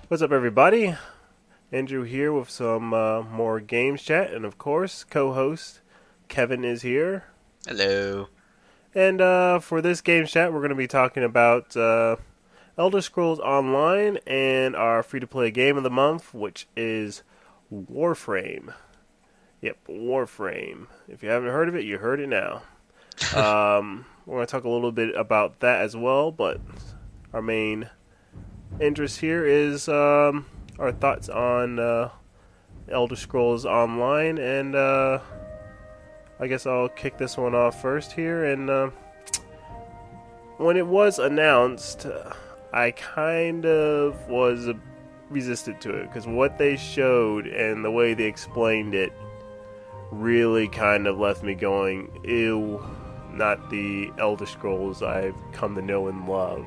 What's up, everybody? Andrew here with some more games chat, and of course, co-host Kevin is here. Hello. And for this games chat, we're going to be talking about Elder Scrolls Online and our free-to-play game of the month, which is Warframe. Yep, Warframe. If you haven't heard of it, you heard it now. We're going to talk a little bit about that as well, but our main interest here is our thoughts on Elder Scrolls Online, and I guess I'll kick this one off first here. And when it was announced, I kind of was resistant to it, because what they showed and the way they explained it really kind of left me going, ew, not the Elder Scrolls I've come to know and love.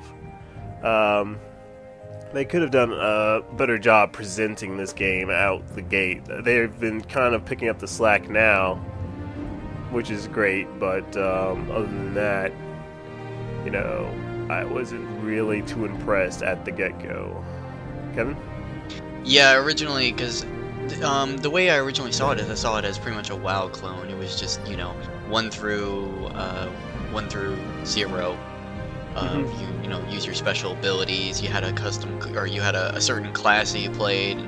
They could have done a better job presenting this game out the gate. They've been kind of picking up the slack now, which is great, but other than that, you know, I wasn't really too impressed at the get-go. Kevin? Yeah, originally, because the way I originally saw it is I saw it as pretty much a WoW clone. It was just, you know, 1 through 0. You know, use your special abilities. You had a custom, or you had a certain class that you played.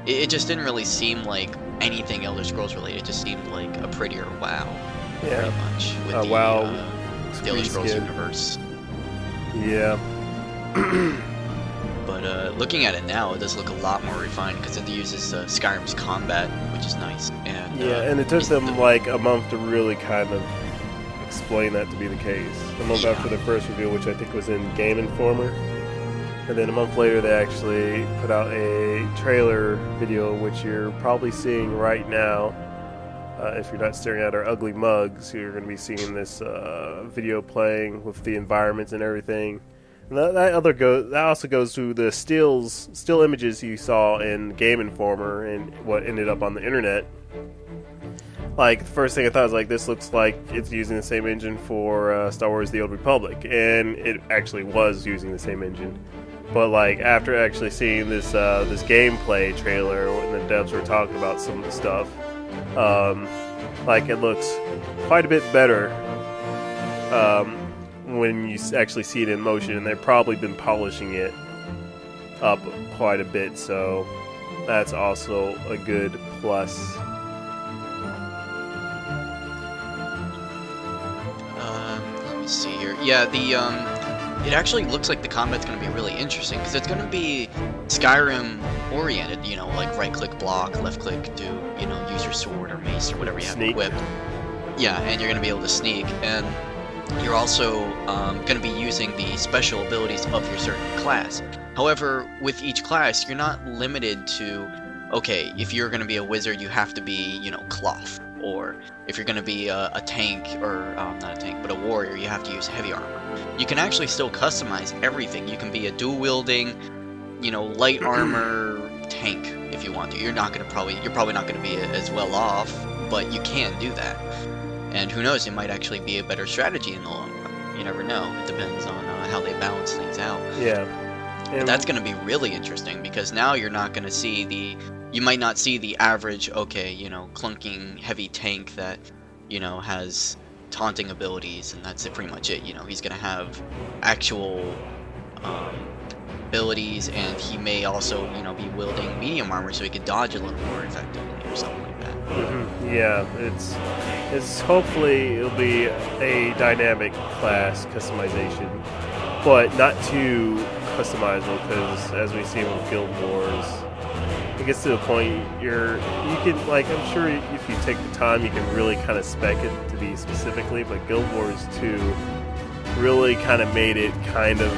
It just didn't really seem like anything Elder Scrolls related. It just seemed like a prettier WoW, pretty much, with the WoW the Elder Scrolls universe. Yeah. But looking at it now, it does look a lot more refined because it uses Skyrim's combat, which is nice. And and it took them like a month to really kind of explain that to be the case. A month after the first reveal, which I think was in Game Informer, and then a month later they actually put out a trailer video, which you're probably seeing right now. If you're not staring at our ugly mugs, you're going to be seeing this video playing with the environments and everything. And that also goes to the still images you saw in Game Informer and what ended up on the internet. Like, the first thing I thought was, like, this looks like it's using the same engine for Star Wars The Old Republic, and it actually was using the same engine. But, like, after actually seeing this this gameplay trailer, when the devs were talking about some of the stuff, like, it looks quite a bit better when you actually see it in motion, and they've probably been polishing it up quite a bit, so that's also a good plus. Let me see here. Yeah, it actually looks like the combat's going to be really interesting because it's going to be Skyrim oriented. You know, like right-click block, left-click to, you know, use your sword or mace or whatever you have equipped. Yeah, and you're going to be able to sneak, and you're also going to be using the special abilities of your certain class. However, with each class, you're not limited to, okay, if you're going to be a wizard, you have to be, you know, cloth. Or if you're going to be a tank, or not a tank, but a warrior, you have to use heavy armor. You can actually still customize everything. You can be a dual-wielding, you know, light armor tank if you want to. You're probably not going to be as well off, but you can do that. And who knows, it might actually be a better strategy in the long run. You never know. It depends on how they balance things out. Yeah. But that's going to be really interesting, because now you're not going to see you might not see the average, okay, you know, clunking heavy tank that, you know, has taunting abilities, and that's pretty much it. You know, he's going to have actual abilities, and he may also, you know, be wielding medium armor so he can dodge a little more effectively or something like that. Yeah, it's hopefully it'll be a dynamic class customization, but not too customizable, because as we see with Guild Wars, it gets to the point you can, like, I'm sure if you take the time you can really kind of spec it to be specifically, but Guild Wars 2 really kind of made it kind of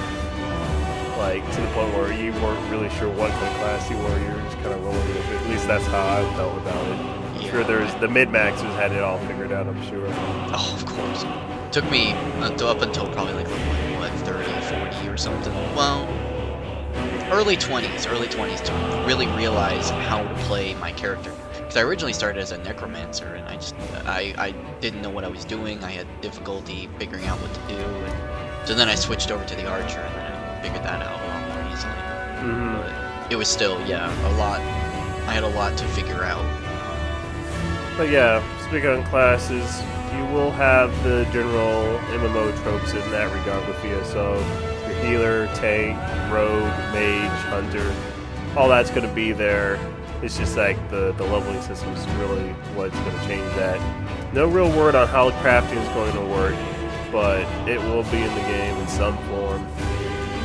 like to the point where you weren't really sure what kind of class you were. You were just kind of rolling with it. At least that's how I felt about it. Yeah. Sure, there's the mid-maxers had it all figured out, I'm sure. Oh, of course. It took me up until probably like what, 30, 40 or something. Well, early 20s to really realize how to play my character. Because I originally started as a necromancer, and I didn't know what I was doing. I had difficulty figuring out what to do, and so then I switched over to the archer, and then I figured that out a lot more easily. it was still, yeah, a lot. I had a lot to figure out. But yeah, speaking on classes, you will have the general MMO tropes in that regard with ESO. Your healer, tank, rogue, mage, hunter, all that's going to be there. It's just like the leveling system is really what's going to change that. No real word on how crafting is going to work, but it will be in the game in some form.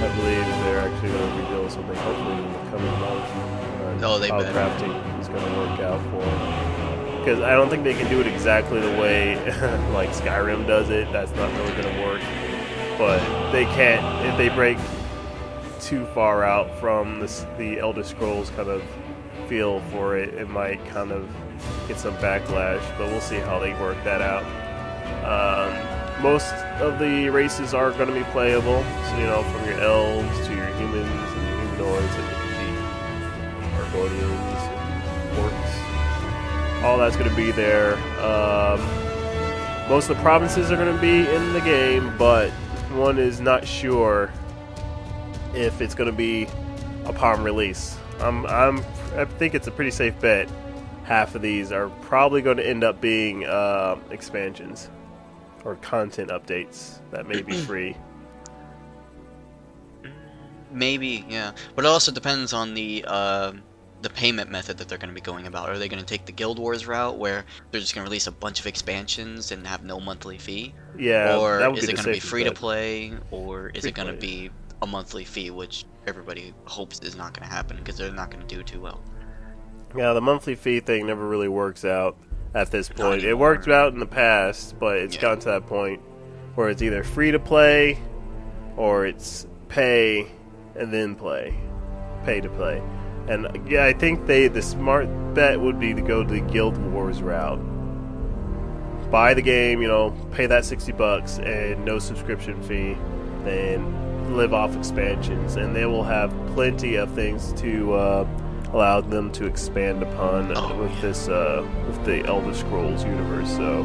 I believe they're actually going to reveal something hopefully in the coming months on how crafting is going to work out for them. Because I don't think they can do it exactly the way like Skyrim does it. That's not really going to work. But they can't, if they break too far out from the Elder Scrolls kind of feel for it, it might kind of get some backlash. But we'll see how they work that out. Most of the races are going to be playable. So, you know, from your elves to your humans and your humanoids that you can beat, Argonians, and orcs. All that's going to be there. Most of the provinces are going to be in the game, but one is not sure if it's going to be upon release. I think it's a pretty safe bet. Half of these are probably going to end up being expansions or content updates that may be free. Maybe, yeah. But it also depends on the payment method that they're going to be going about. Are they going to take the Guild Wars route, where they're just going to release a bunch of expansions and have no monthly fee? Yeah. Or is it going to be free to play, or is it going to be a monthly fee, which everybody hopes is not going to happen because they're not going to do too well? Yeah, the monthly fee thing never really works out at this point. It worked out in the past, but it's gotten to that point where it's either free to play or it's pay and then play. Pay to play. And yeah, I think the smart bet would be to go the Guild Wars route. Buy the game, you know, pay that $60 and no subscription fee, then live off expansions, and they will have plenty of things to allow them to expand upon with the Elder Scrolls universe. So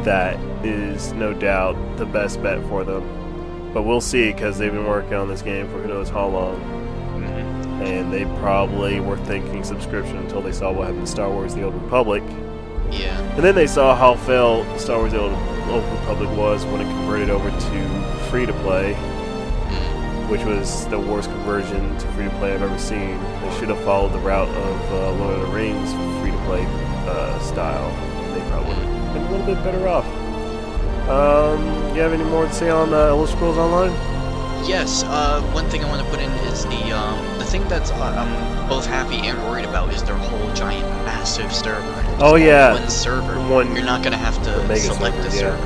that is no doubt the best bet for them. But we'll see, because they've been working on this game for who knows how long. And they probably were thinking subscription until they saw what happened in Star Wars The Old Republic. Yeah. And then they saw how failed Star Wars The Old Republic was when it converted over to free-to-play, which was the worst conversion to free-to-play I've ever seen. They should have followed the route of Lord of the Rings free-to-play style. They probably would have been a little bit better off. You have any more to say on Elder Scrolls Online? Yes, one thing I want to put in is the thing that's I'm both happy and worried about is their whole giant, massive server. Oh yeah, one server. You're not gonna have to select a server.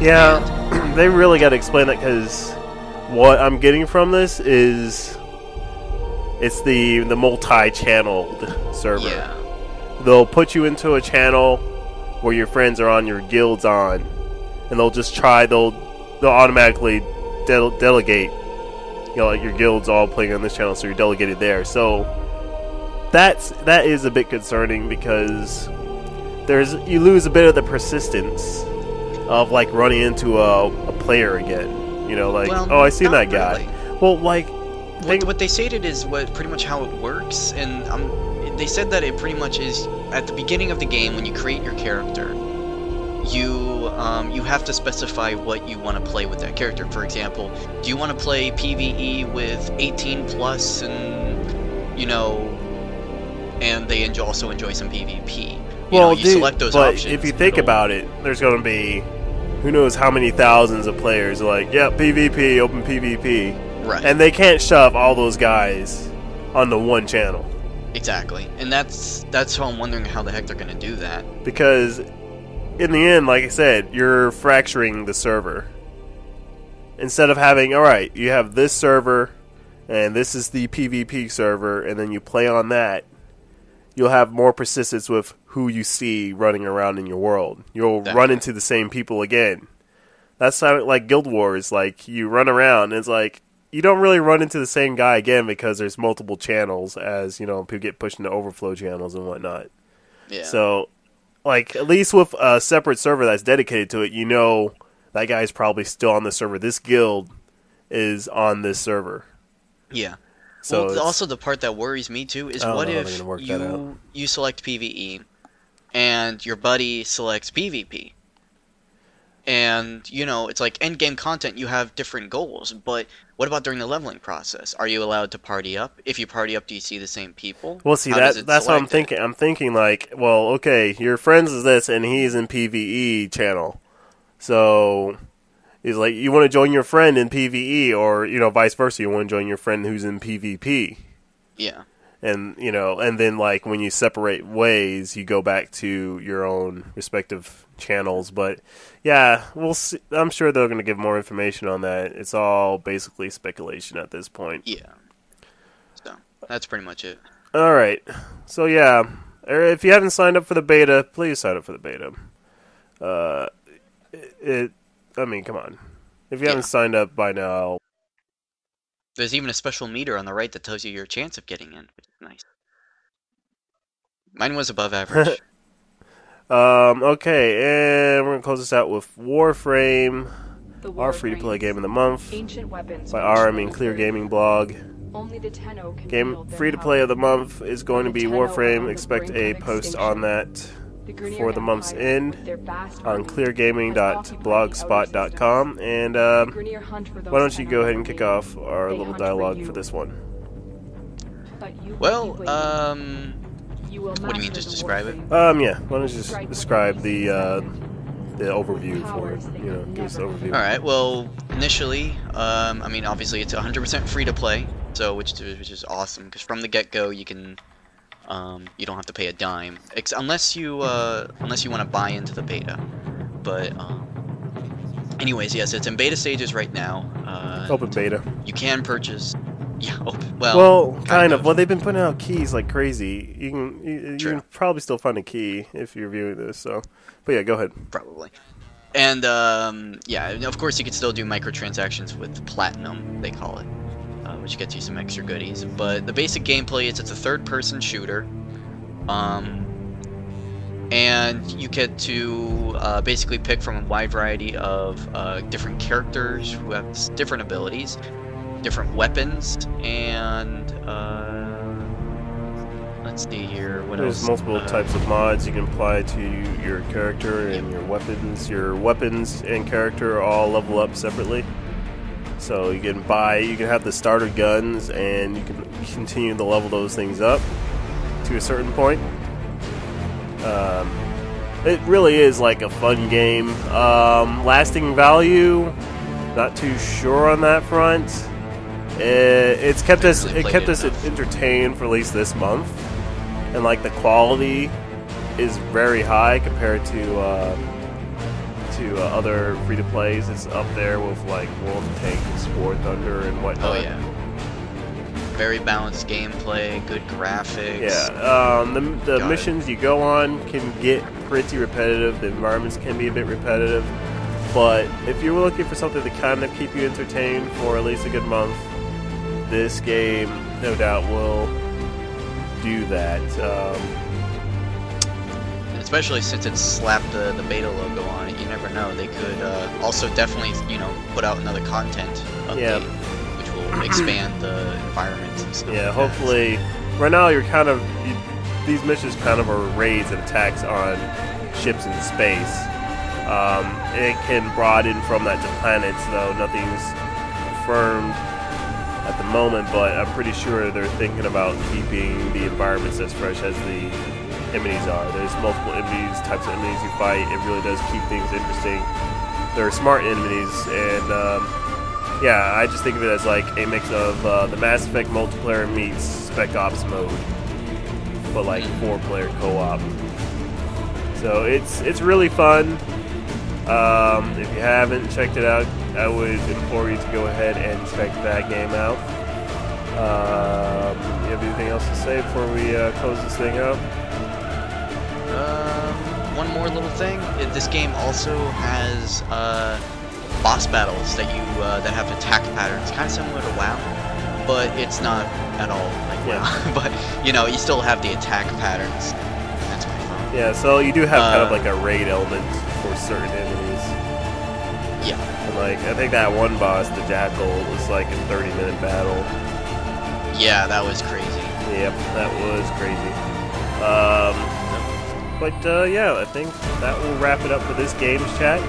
Yeah, they really got to explain that, because what I'm getting from this is it's the multi-channeled server. Yeah. They'll put you into a channel where your friends are on, your guild's on, and they'll just they'll automatically delegate, you know, like your guild's all playing on this channel, so you're delegated there. So that is a bit concerning, because you lose a bit of the persistence of like running into a player again. You know, like, well, oh, I seen that guy. Really. Well, like, what they stated is pretty much how it works, and they said that it pretty much is at the beginning of the game when you create your character. You have to specify what you want to play with that character. For example, do you want to play PvE with 18 plus, and you know, and they also enjoy some PvP. You select those options. If you think about it, there's going to be who knows how many thousands of players are like, yeah, PvP, open PvP, right? And they can't shove all those guys onto one channel. Exactly, and that's how I'm wondering how the heck they're going to do that. Because in the end, like I said, you're fracturing the server. Instead of having, alright, you have this server, and this is the PvP server, and then you play on that, you'll have more persistence with who you see running around in your world. You'll run into the same people again. That's how, like Guild Wars, like, you run around, and it's like, you don't really run into the same guy again because there's multiple channels, as, you know, people get pushed into overflow channels and whatnot. Yeah. So, like, at least with a separate server that's dedicated to it, you know that guy's probably still on the server. This guild is on this server. Yeah. So well, also the part that worries me too is what if you select PvE and your buddy selects PvP? And, you know, it's like endgame content, you have different goals, but what about during the leveling process? Are you allowed to party up? If you party up, do you see the same people? Well, see, that's what I'm thinking. I'm thinking like, well, okay, your friends is this, and he's in PvE channel. So, he's like, you want to join your friend in PvE, or, you know, vice versa, you want to join your friend who's in PvP. Yeah. And, you know, and then, like, when you separate ways, you go back to your own respective channels. But, yeah, we'll see. I'm sure they're going to give more information on that. It's all basically speculation at this point. Yeah. So, that's pretty much it. All right. So, yeah, if you haven't signed up for the beta, please sign up for the beta. I mean, come on. If you haven't signed up by now... There's even a special meter on the right that tells you your chance of getting in, which is nice. Mine was above average. Okay, and we're going to close this out with Warframe, our free-to-play game of the month, by our, I mean, Clear Gaming blog. Game free-to-play of the month is going to be Warframe. Expect a post on that for the month's end on cleargaming.blogspot.com. And why don't you go ahead and kick off our little dialogue for this one? Well, what do you mean, just describe it? Yeah, why don't you just describe the overview for it, you know, give us the overview. Alright, well, initially, I mean, obviously it's 100% free to play, so which is awesome, because from the get-go you can you don't have to pay a dime, unless you want to buy into the beta. But anyways, yes, it's in beta stages right now. Open beta. You can purchase. Yeah, open. Well, kind of. Well, they've been putting out keys like crazy. You can probably still find a key if you're viewing this. So, but yeah, go ahead. Probably. And yeah, of course you can still do microtransactions with Platinum, they call it. Which gets you some extra goodies. But the basic gameplay is it's a third-person shooter, and you get to basically pick from a wide variety of different characters who have different abilities, different weapons, and let's see here. There's multiple types of mods you can apply to your character and your weapons. Your weapons and character all level up separately. So you can have the starter guns, and you can continue to level those things up to a certain point. It really is like a fun game. Lasting value, not too sure on that front. It's kept us entertained for at least this month, and like the quality is very high compared to other free-to-plays. It's up there with like World of Tanks, War Thunder, and whatnot. Oh yeah. Very balanced gameplay, good graphics. Yeah, the missions you go on can get pretty repetitive. The environments can be a bit repetitive. But if you're looking for something to kind of keep you entertained for at least a good month, this game, no doubt, will do that. Especially since it's slapped the beta logo on it, you never know. They could also definitely, you know, put out another content update, which will expand the environments and stuff. Yeah, hopefully. Right now, these missions kind of are raids and attacks on ships in space. It can broaden from that to planets, though nothing's confirmed at the moment. But I'm pretty sure they're thinking about keeping the environments as fresh as the enemies are. There's multiple types of enemies you fight. It really does keep things interesting. They're smart enemies, and yeah, I just think of it as like a mix of the Mass Effect multiplayer meets Spec Ops mode, but like 4-player co-op. So it's really fun. If you haven't checked it out, I would implore you to go ahead and check that game out. You have anything else to say before we close this thing out? One more little thing. This game also has boss battles that have attack patterns, kind of similar to WoW, but it's not at all like WoW. But you know, you still have the attack patterns. That's my fun. Yeah, so you do have kind of like a raid element for certain enemies. Yeah. And like I think that one boss, the Jackal, was like a 30-minute battle. Yeah, that was crazy. Yep, that was crazy. Yeah, I think that will wrap it up for this games chat.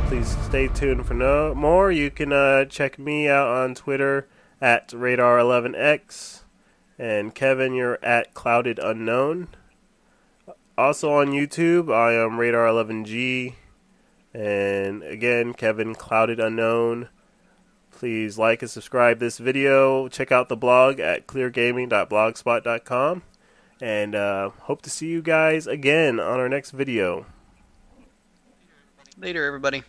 Please stay tuned for more. You can check me out on Twitter at Radar11X, and Kevin, you're at Clouded Unknown. Also on YouTube, I am Radar11G, and again, Kevin, Clouded Unknown. Please like and subscribe this video. Check out the blog at cleargaming.blogspot.com. And hope to see you guys again on our next video. Later, everybody.